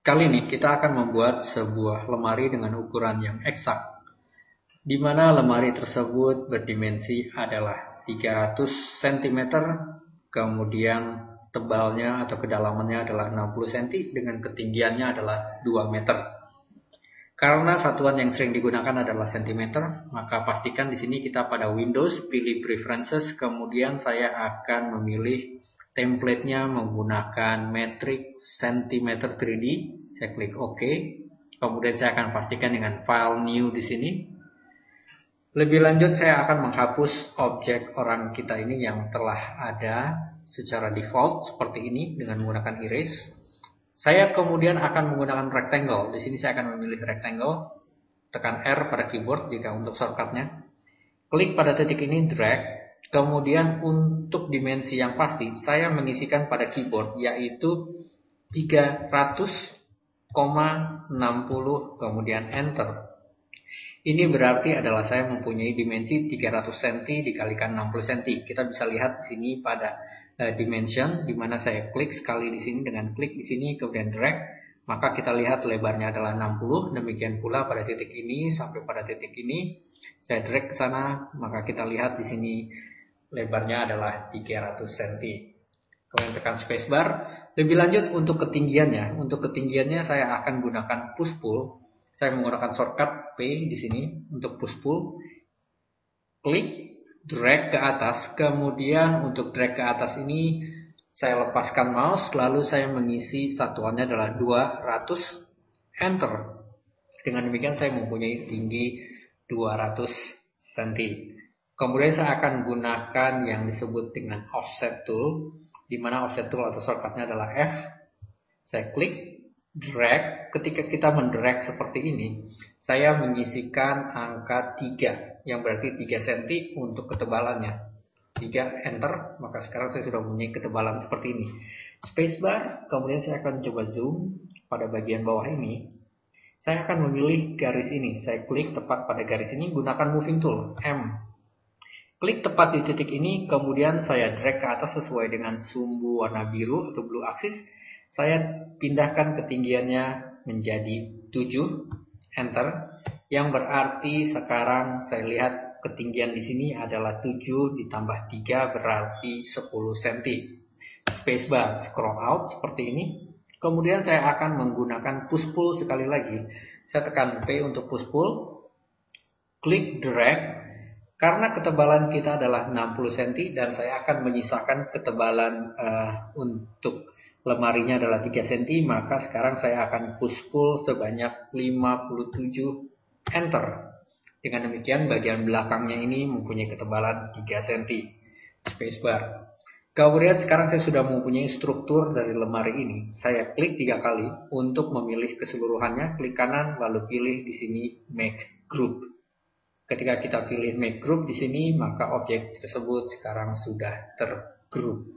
Kali ini kita akan membuat sebuah lemari dengan ukuran yang eksak, di mana lemari tersebut berdimensi adalah 300 cm, kemudian tebalnya atau kedalamannya adalah 60 cm dengan ketinggiannya adalah 2 meter. Karena satuan yang sering digunakan adalah cm, maka pastikan di sini kita pada Windows, pilih Preferences, kemudian saya akan memilih template-nya menggunakan metrik cm 3D. Saya klik OK. Kemudian saya akan pastikan dengan File New di sini. Lebih lanjut saya akan menghapus objek orang kita ini yang telah ada secara default seperti ini dengan menggunakan erase. Saya kemudian akan menggunakan rectangle. Di sini saya akan memilih rectangle. Tekan R pada keyboard jika untuk shortcutnya. Klik pada titik ini, drag. Kemudian untuk dimensi yang pasti, saya mengisikan pada keyboard yaitu 300,60, kemudian enter. Ini berarti adalah saya mempunyai dimensi 300 cm dikalikan 60 cm. Kita bisa lihat di sini pada dimension, di mana saya klik sekali di sini dengan klik di sini kemudian drag, maka kita lihat lebarnya adalah 60. Demikian pula pada titik ini sampai pada titik ini, saya drag ke sana, maka kita lihat di sini lebarnya adalah 300 cm. Kemudian tekan spacebar. Lebih lanjut untuk ketinggiannya saya akan gunakan push pull. Saya menggunakan shortcut P di sini untuk push pull. Klik, drag ke atas. Kemudian untuk drag ke atas ini saya lepaskan mouse, lalu saya mengisi satuannya adalah 200, enter. Dengan demikian saya mempunyai tinggi 200 cm. Kemudian saya akan gunakan yang disebut dengan offset tool, di mana offset tool atau shortcutnya adalah F. Saya klik, drag. Ketika kita mendrag seperti ini, saya menyisikan angka 3, yang berarti 3 cm untuk ketebalannya. 3, enter, maka sekarang saya sudah mempunyai ketebalan seperti ini. Spacebar, kemudian saya akan coba zoom pada bagian bawah ini. Saya akan memilih garis ini. Saya klik tepat pada garis ini, gunakan moving tool, M. Klik tepat di titik ini, kemudian saya drag ke atas sesuai dengan sumbu warna biru atau blue axis. Saya pindahkan ketinggiannya menjadi 7, enter. Yang berarti sekarang saya lihat ketinggian di sini adalah 7 ditambah 3 berarti 10 cm. Spacebar, scroll out seperti ini. Kemudian saya akan menggunakan push pull sekali lagi. Saya tekan P untuk push pull. Klik drag. Karena ketebalan kita adalah 60 cm dan saya akan menyisakan ketebalan untuk lemarinya adalah 3 cm, maka sekarang saya akan push pull sebanyak 57, enter. Dengan demikian bagian belakangnya ini mempunyai ketebalan 3 cm. Spacebar. Kemudian sekarang saya sudah mempunyai struktur dari lemari ini. Saya klik 3 kali untuk memilih keseluruhannya. Klik kanan lalu pilih di sini make group. Ketika kita pilih make group di sini, maka objek tersebut sekarang sudah tergroup.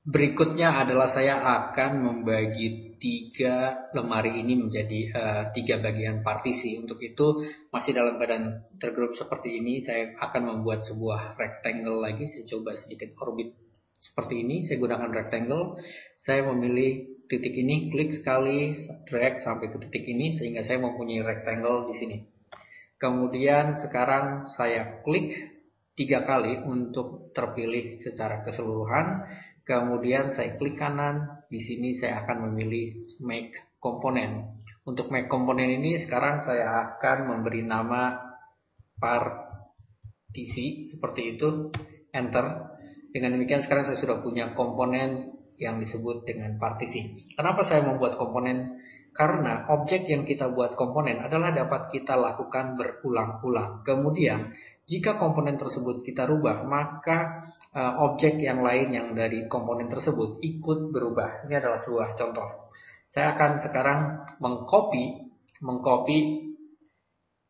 Berikutnya adalah saya akan membagi 3 lemari ini menjadi 3 bagian partisi. Untuk itu masih dalam keadaan tergroup seperti ini, saya akan membuat sebuah rectangle lagi. Saya coba sedikit orbit seperti ini. Saya gunakan rectangle. Saya memilih titik ini, klik sekali, drag sampai ke titik ini sehingga saya mempunyai rectangle di sini. Kemudian sekarang saya klik 3 kali untuk terpilih secara keseluruhan. Kemudian saya klik kanan, di sini saya akan memilih make component. Untuk make component ini sekarang saya akan memberi nama partisi seperti itu, enter. Dengan demikian sekarang saya sudah punya komponen yang disebut dengan partisi. Kenapa saya membuat komponen? Karena objek yang kita buat komponen adalah dapat kita lakukan berulang-ulang. Kemudian jika komponen tersebut kita rubah, maka objek yang lain yang dari komponen tersebut ikut berubah. Ini adalah sebuah contoh. Saya akan sekarang mengcopy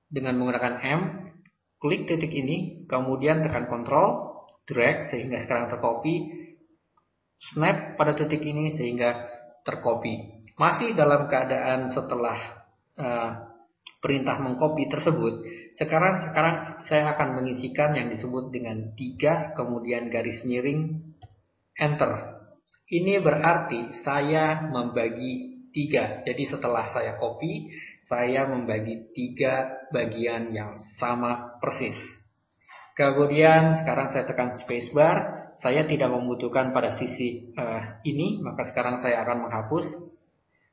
dengan menggunakan M, klik titik ini, kemudian tekan Ctrl, drag sehingga sekarang tercopy, snap pada titik ini sehingga tercopy. Masih dalam keadaan setelah perintah mengcopy tersebut, sekarang saya akan mengisikan yang disebut dengan 3 kemudian garis miring, enter. Ini berarti saya membagi 3. Jadi setelah saya copy, saya membagi 3 bagian yang sama persis. Kemudian sekarang saya tekan spacebar. Saya tidak membutuhkan pada sisi ini, maka sekarang saya akan menghapus.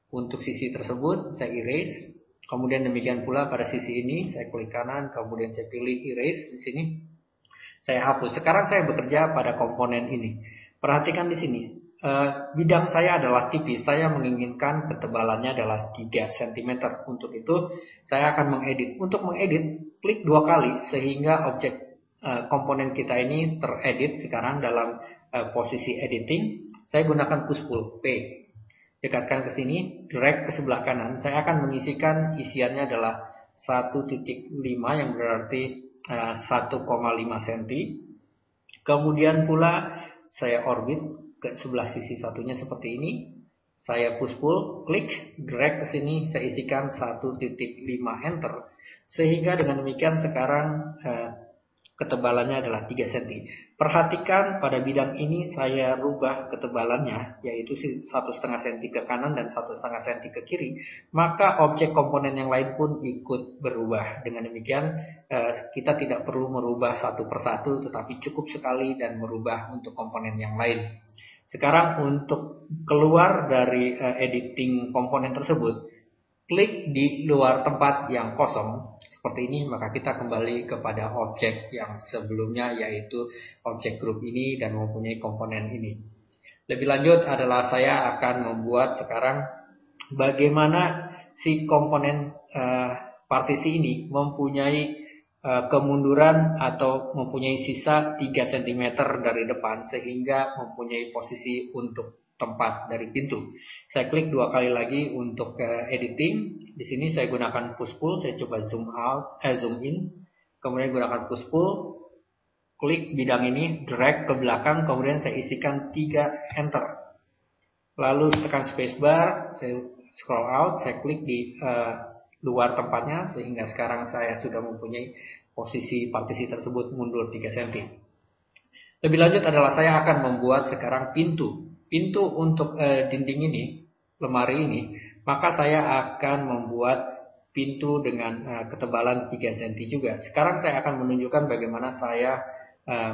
Untuk sisi tersebut saya erase. Kemudian demikian pula pada sisi ini, saya klik kanan, kemudian saya pilih erase di sini. Saya hapus. Sekarang saya bekerja pada komponen ini. Perhatikan di sini. Bidang saya adalah tipis. Saya menginginkan ketebalannya adalah 3 cm. Untuk itu, saya akan mengedit. Untuk mengedit, klik 2 kali sehingga objek komponen kita ini teredit sekarang dalam posisi editing. Saya gunakan push pull P. Dekatkan ke sini, drag ke sebelah kanan. Saya akan mengisikan isiannya adalah 1.5 yang berarti 1,5 cm. Kemudian pula saya orbit ke sebelah sisi satunya seperti ini. Saya push pull, klik, drag ke sini, saya isikan 1.5 enter. Sehingga dengan demikian sekarang ketebalannya adalah 3 cm. Perhatikan pada bidang ini saya rubah ketebalannya, yaitu 1,5 cm ke kanan dan 1,5 cm ke kiri. Maka objek komponen yang lain pun ikut berubah. Dengan demikian kita tidak perlu merubah satu persatu, tetapi cukup sekali dan merubah untuk komponen yang lain. Sekarang untuk keluar dari editing komponen tersebut, klik di luar tempat yang kosong. Seperti ini, maka kita kembali kepada objek yang sebelumnya, yaitu objek grup ini dan mempunyai komponen ini. Lebih lanjut adalah saya akan membuat sekarang bagaimana si komponen partisi ini mempunyai kemunduran atau mempunyai sisa 3 cm dari depan sehingga mempunyai posisi untuk tempat dari pintu. Saya klik 2 kali lagi untuk editing. Di sini saya gunakan push pull, saya coba zoom in, kemudian gunakan push pull, klik bidang ini, drag ke belakang, kemudian saya isikan 3 enter. Lalu tekan spacebar, saya scroll out, saya klik di luar tempatnya sehingga sekarang saya sudah mempunyai posisi partisi tersebut mundur 3 cm. Lebih lanjut adalah saya akan membuat sekarang pintu untuk dinding ini, lemari ini, maka saya akan membuat pintu dengan ketebalan 3 cm juga. Sekarang saya akan menunjukkan bagaimana saya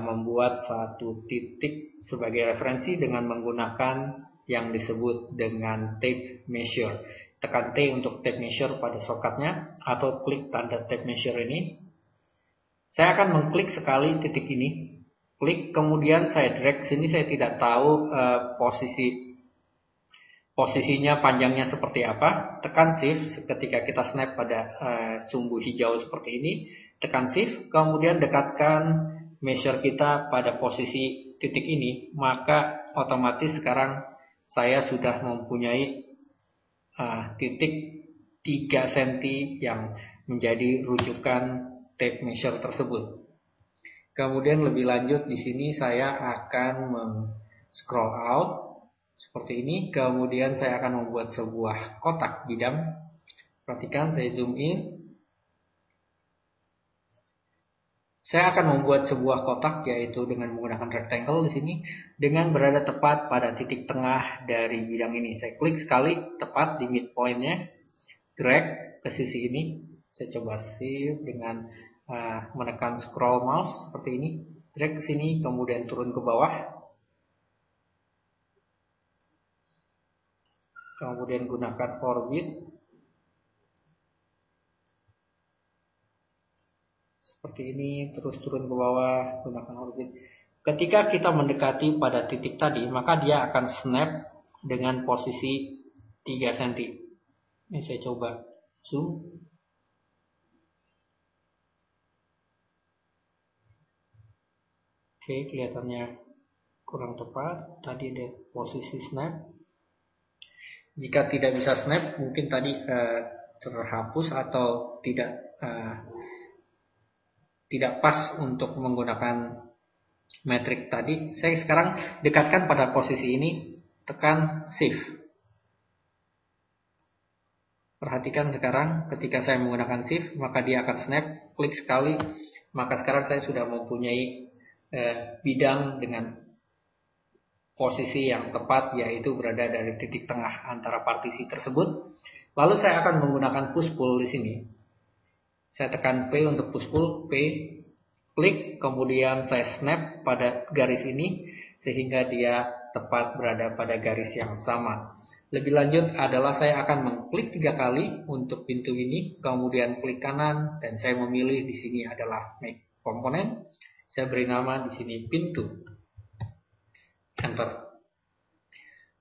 membuat satu titik sebagai referensi dengan menggunakan yang disebut dengan tape measure. Tekan T untuk tape measure pada sokatnya atau klik tanda tape measure ini. Saya akan mengklik sekali titik ini. Klik, kemudian saya drag sini. Saya tidak tahu posisinya panjangnya seperti apa. Tekan shift ketika kita snap pada sumbu hijau seperti ini. Tekan shift, kemudian dekatkan measure kita pada posisi titik ini. Maka otomatis sekarang saya sudah mempunyai titik 3 cm yang menjadi rujukan tape measure tersebut. Kemudian lebih lanjut di sini saya akan scroll out seperti ini. Kemudian saya akan membuat sebuah kotak bidang. Perhatikan, saya zoom in. Saya akan membuat sebuah kotak yaitu dengan menggunakan rectangle di sini dengan berada tepat pada titik tengah dari bidang ini. Saya klik sekali tepat di midpointnya, drag ke sisi ini. Saya coba shift dengan menekan scroll mouse seperti ini, drag ke sini, kemudian turun ke bawah, kemudian gunakan orbit seperti ini, terus turun ke bawah, gunakan orbit. Ketika kita mendekati pada titik tadi, maka dia akan snap dengan posisi 3 cm. Ini saya coba zoom. Oke, kelihatannya kurang tepat. Tadi ada posisi snap. Jika tidak bisa snap, mungkin tadi terhapus atau tidak pas untuk menggunakan metrik tadi. Saya sekarang dekatkan pada posisi ini, tekan shift. Perhatikan sekarang ketika saya menggunakan shift, maka dia akan snap. Klik sekali, maka sekarang saya sudah mempunyai bidang dengan posisi yang tepat, yaitu berada dari titik tengah antara partisi tersebut. Lalu saya akan menggunakan push pull di sini. Saya tekan P untuk push pull, P, klik, kemudian saya snap pada garis ini sehingga dia tepat berada pada garis yang sama. Lebih lanjut adalah saya akan mengklik 3 kali untuk pintu ini, kemudian klik kanan dan saya memilih di sini adalah make komponen. Saya beri nama di sini pintu. Enter.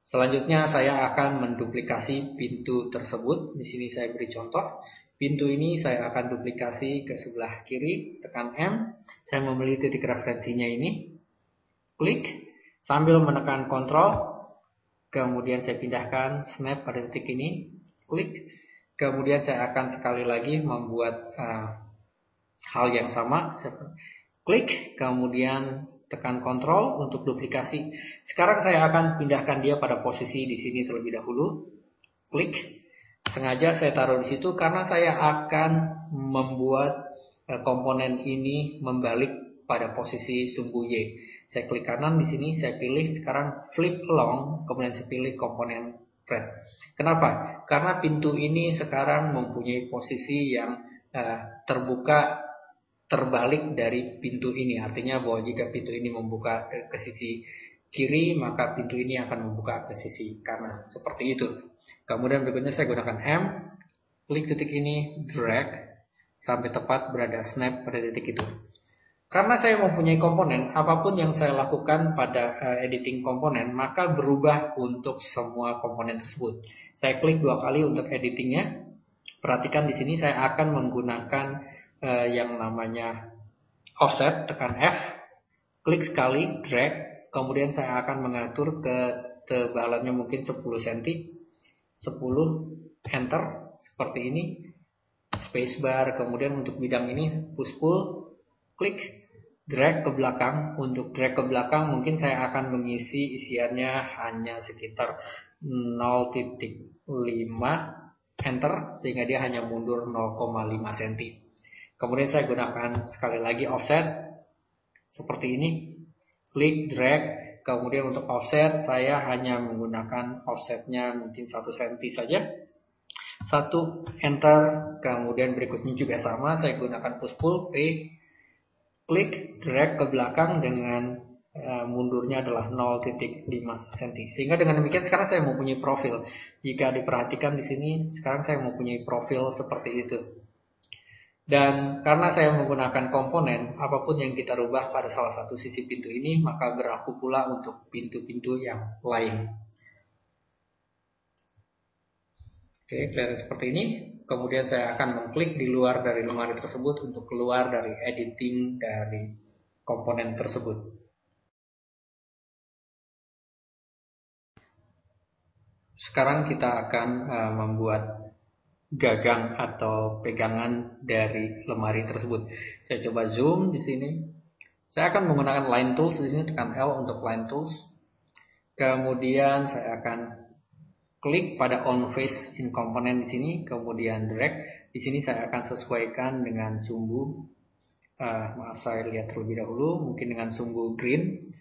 Selanjutnya saya akan menduplikasi pintu tersebut. Di sini saya beri contoh. Pintu ini saya akan duplikasi ke sebelah kiri, tekan M. Saya memilih titik referensinya ini. Klik sambil menekan Ctrl. Kemudian saya pindahkan snap pada titik ini. Klik. Kemudian saya akan sekali lagi membuat hal yang sama. Klik, kemudian tekan Ctrl untuk duplikasi. Sekarang saya akan pindahkan dia pada posisi di sini terlebih dahulu. Klik. Sengaja saya taruh di situ karena saya akan membuat komponen ini membalik pada posisi sumbu Y. Saya klik kanan di sini, saya pilih sekarang flip along, kemudian saya pilih komponen thread. Kenapa? Karena pintu ini sekarang mempunyai posisi yang terbuka terbalik dari pintu ini. Artinya bahwa jika pintu ini membuka ke sisi kiri, maka pintu ini akan membuka ke sisi kanan. Seperti itu. Kemudian berikutnya saya gunakan M, klik titik ini, drag, sampai tepat berada snap pada titik itu. Karena saya mempunyai komponen, apapun yang saya lakukan pada editing komponen, maka berubah untuk semua komponen tersebut. Saya klik 2 kali untuk editingnya. Perhatikan di sini saya akan menggunakan yang namanya offset, tekan F, klik sekali, drag, kemudian saya akan mengatur ketebalannya mungkin 10 cm, 10, enter, seperti ini, spacebar, kemudian untuk bidang ini push pull, klik, drag ke belakang. Untuk drag ke belakang mungkin saya akan mengisi isiannya hanya sekitar 0,5, enter, sehingga dia hanya mundur 0,5 cm. Kemudian saya gunakan sekali lagi offset seperti ini, klik, drag, kemudian untuk offset saya hanya menggunakan offsetnya mungkin 1 cm saja, 1, enter, kemudian berikutnya juga sama, saya gunakan push pull, P, klik, drag ke belakang dengan mundurnya adalah 0,5 cm. Sehingga dengan demikian sekarang saya mempunyai profil. Jika diperhatikan di sini, sekarang saya mempunyai profil seperti itu. Dan karena saya menggunakan komponen, apapun yang kita rubah pada salah satu sisi pintu ini, maka berlaku pula untuk pintu-pintu yang lain. Oke, kelihatan seperti ini. Kemudian saya akan mengklik di luar dari lemari tersebut untuk keluar dari editing dari komponen tersebut. Sekarang kita akan membuat gagang atau pegangan dari lemari tersebut. Saya coba zoom di sini. Saya akan menggunakan line tools di sini, tekan L untuk line tools. Kemudian saya akan klik pada on face in component di sini, kemudian drag. Di sini saya akan sesuaikan dengan sumbu. Maaf, saya lihat terlebih dahulu, mungkin dengan sumbu green.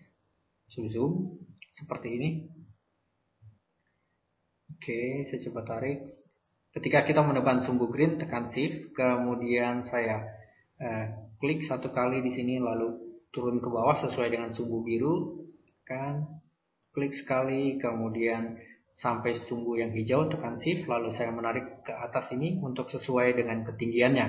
Zoom seperti ini. Oke, saya coba tarik. Ketika kita menekan sumbu green, tekan shift, kemudian saya klik 1 kali di sini, lalu turun ke bawah sesuai dengan sumbu biru, kan, klik sekali, kemudian sampai sumbu yang hijau, tekan shift, lalu saya menarik ke atas ini untuk sesuai dengan ketinggiannya.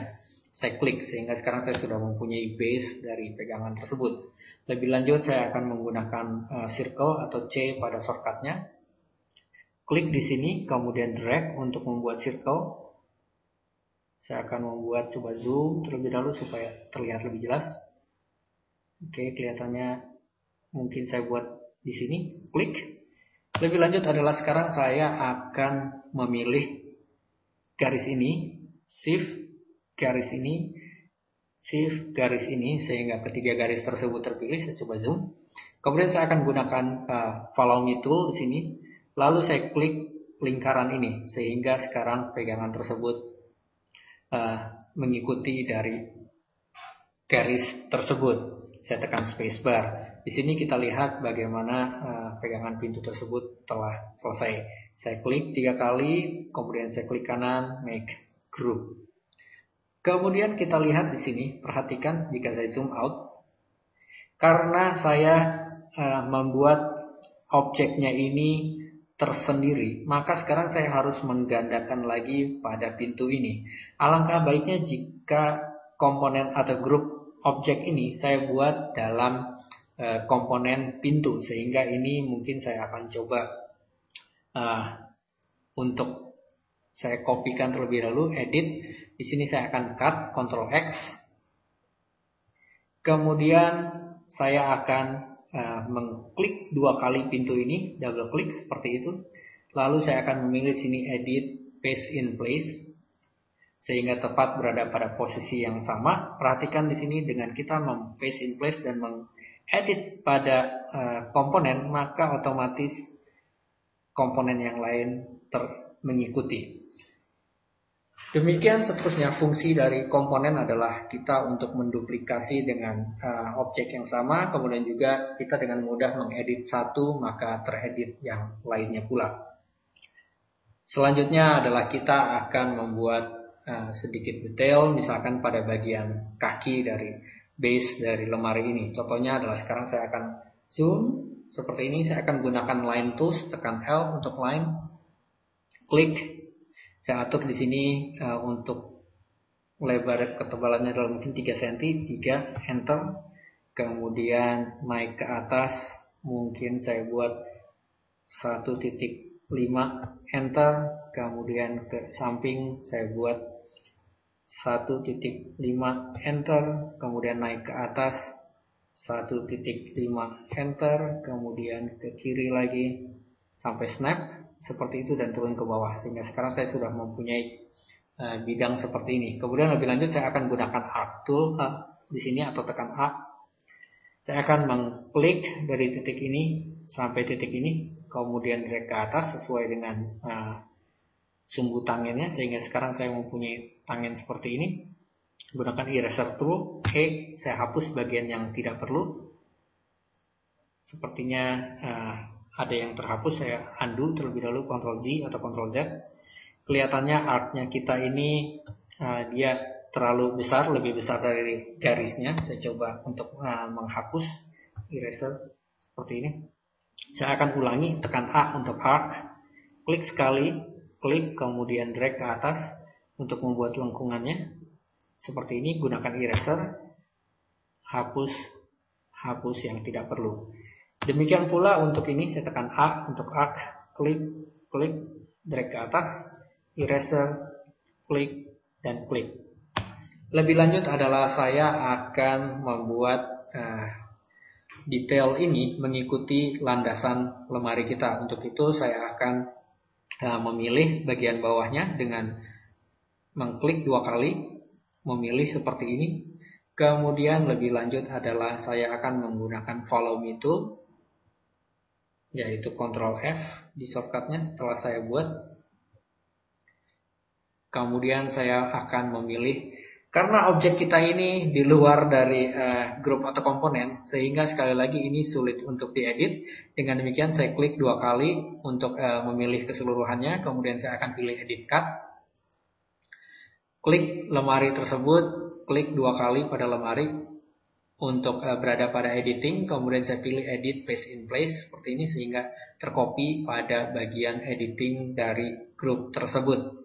Saya klik sehingga sekarang saya sudah mempunyai base dari pegangan tersebut. Lebih lanjut saya akan menggunakan circle atau C pada shortcutnya. Klik di sini, kemudian drag untuk membuat circle. Saya akan membuat, coba zoom terlebih dahulu supaya terlihat lebih jelas. Oke, kelihatannya mungkin saya buat di sini. Klik. Lebih lanjut adalah sekarang saya akan memilih garis ini, shift garis ini, shift garis ini, sehingga ketiga garis tersebut terpilih. Saya coba zoom. Kemudian saya akan gunakan follow me tool di sini. Lalu saya klik lingkaran ini, sehingga sekarang pegangan tersebut mengikuti dari garis tersebut. Saya tekan spacebar. di sini kita lihat bagaimana pegangan pintu tersebut telah selesai. Saya klik 3 kali, kemudian saya klik kanan, make group. Kemudian kita lihat di sini, perhatikan jika saya zoom out, karena saya membuat objeknya ini tersendiri, maka sekarang saya harus menggandakan lagi pada pintu ini. Alangkah baiknya jika komponen atau grup objek ini saya buat dalam komponen pintu, sehingga ini mungkin saya akan coba untuk saya kopikan terlebih dahulu, edit. Di sini saya akan cut, Ctrl X. Kemudian saya akan mengklik 2 kali pintu ini, double klik seperti itu. Lalu saya akan memilih di sini edit paste in place, sehingga tepat berada pada posisi yang sama. Perhatikan di sini dengan kita paste in place dan mengedit pada komponen, maka otomatis komponen yang lain mengikuti. Demikian seterusnya, fungsi dari komponen adalah kita untuk menduplikasi dengan objek yang sama, kemudian juga kita dengan mudah mengedit satu maka teredit yang lainnya pula. Selanjutnya adalah kita akan membuat sedikit detail, misalkan pada bagian kaki dari base dari lemari ini. Contohnya adalah sekarang saya akan zoom seperti ini, saya akan gunakan line tools, tekan L untuk line, klik. Saya atur di sini untuk lebar ketebalannya adalah mungkin 3 cm, 3, enter. Kemudian naik ke atas, mungkin saya buat 1.5, enter. Kemudian ke samping saya buat 1.5, enter. Kemudian naik ke atas 1.5, enter. Kemudian ke kiri lagi sampai snap. Seperti itu dan turun ke bawah, sehingga sekarang saya sudah mempunyai bidang seperti ini. Kemudian lebih lanjut saya akan gunakan arc tool di sini atau tekan A. Saya akan mengklik dari titik ini sampai titik ini, kemudian drag ke atas sesuai dengan sumbu tangannya, sehingga sekarang saya mempunyai tangan seperti ini. Gunakan eraser tool, saya hapus bagian yang tidak perlu. Sepertinya ada yang terhapus, saya undo terlebih dahulu, Ctrl Z atau Ctrl Z. Kelihatannya artnya kita ini dia terlalu besar, lebih besar dari garisnya. Saya coba untuk menghapus eraser seperti ini. Saya akan ulangi, tekan A untuk arc, klik sekali, klik kemudian drag ke atas untuk membuat lengkungannya. Seperti ini, gunakan eraser, hapus yang tidak perlu. Demikian pula untuk ini, saya tekan A untuk arc, klik, drag ke atas, eraser, klik, dan klik. Lebih lanjut adalah saya akan membuat detail ini mengikuti landasan lemari kita. Untuk itu saya akan memilih bagian bawahnya dengan mengklik 2 kali, memilih seperti ini. Kemudian lebih lanjut adalah saya akan menggunakan follow me tool, yaitu Ctrl F di shortcutnya setelah saya buat. Kemudian saya akan memilih, karena objek kita ini di luar dari grup atau komponen, sehingga sekali lagi ini sulit untuk diedit. Dengan demikian saya klik 2 kali untuk memilih keseluruhannya, kemudian saya akan pilih edit cut. Klik lemari tersebut, klik 2 kali pada lemari untuk berada pada editing, kemudian saya pilih edit paste in place seperti ini, sehingga tercopy pada bagian editing dari grup tersebut.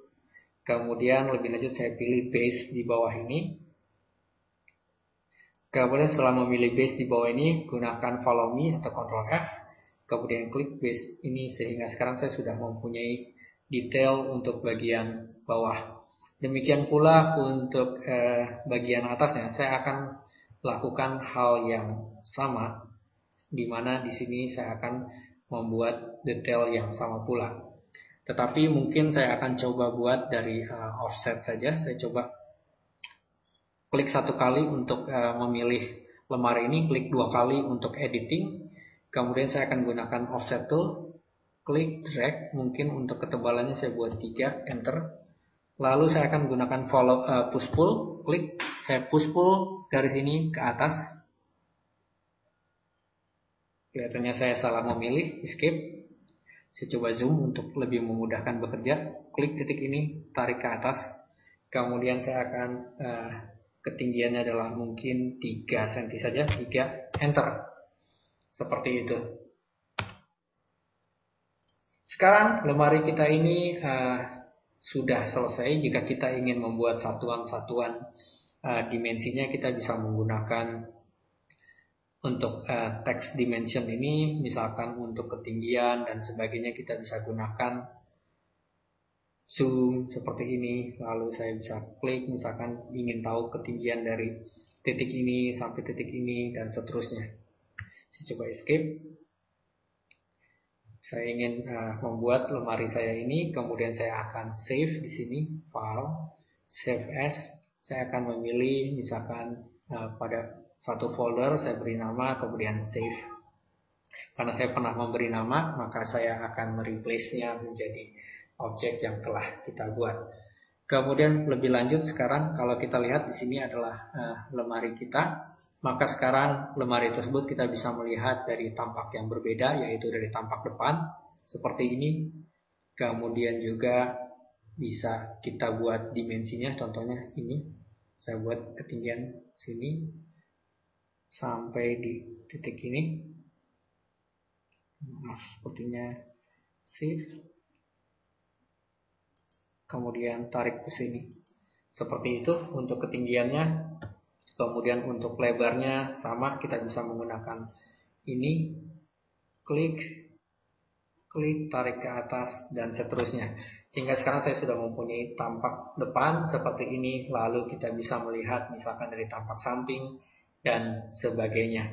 Kemudian lebih lanjut saya pilih base di bawah ini. Kemudian setelah memilih base di bawah ini, gunakan follow me atau Ctrl F, kemudian klik base ini, sehingga sekarang saya sudah mempunyai detail untuk bagian bawah. Demikian pula untuk bagian atasnya, saya akan lakukan hal yang sama, di mana di sini saya akan membuat detail yang sama pula. Tetapi mungkin saya akan coba buat dari offset saja. Saya coba klik 1 kali untuk memilih lemari ini, klik 2 kali untuk editing. Kemudian saya akan gunakan offset tool, klik drag, mungkin untuk ketebalannya saya buat 3, enter. Lalu saya akan gunakan push pull, klik, saya push pull dari sini ke atas. Kelihatannya saya salah memilih, escape. Saya coba zoom untuk lebih memudahkan bekerja. Klik titik ini, tarik ke atas. Kemudian saya akan ketinggiannya adalah mungkin 3 cm saja, 3, enter. Seperti itu. Sekarang lemari kita ini sudah selesai. Jika kita ingin membuat satuan-satuan dimensinya, kita bisa menggunakan untuk text dimension ini, misalkan untuk ketinggian dan sebagainya, kita bisa gunakan zoom seperti ini. Lalu saya bisa klik, misalkan ingin tahu ketinggian dari titik ini sampai titik ini dan seterusnya. Saya coba escape. Saya ingin membuat lemari saya ini, kemudian saya akan save di sini, file, save as. Saya akan memilih misalkan pada satu folder, saya beri nama, kemudian save. Karena saya pernah memberi nama, maka saya akan mereplace-nya menjadi objek yang telah kita buat. Kemudian lebih lanjut sekarang, kalau kita lihat di sini adalah lemari kita, maka sekarang lemari tersebut kita bisa melihat dari tampak yang berbeda, yaitu dari tampak depan seperti ini. Kemudian juga bisa kita buat dimensinya, contohnya ini. Saya buat ketinggian sini sampai di titik ini. Sepertinya shift. Kemudian tarik ke sini. Seperti itu untuk ketinggiannya. Kemudian untuk lebarnya sama, kita bisa menggunakan ini. Klik, tarik ke atas, dan seterusnya. Sehingga sekarang saya sudah mempunyai tampak depan seperti ini. Lalu kita bisa melihat misalkan dari tampak samping dan sebagainya.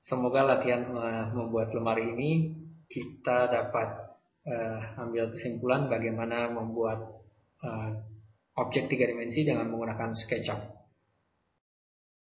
Semoga latihan membuat lemari ini kita dapat ambil kesimpulan bagaimana membuat objek 3 dimensi dengan menggunakan SketchUp.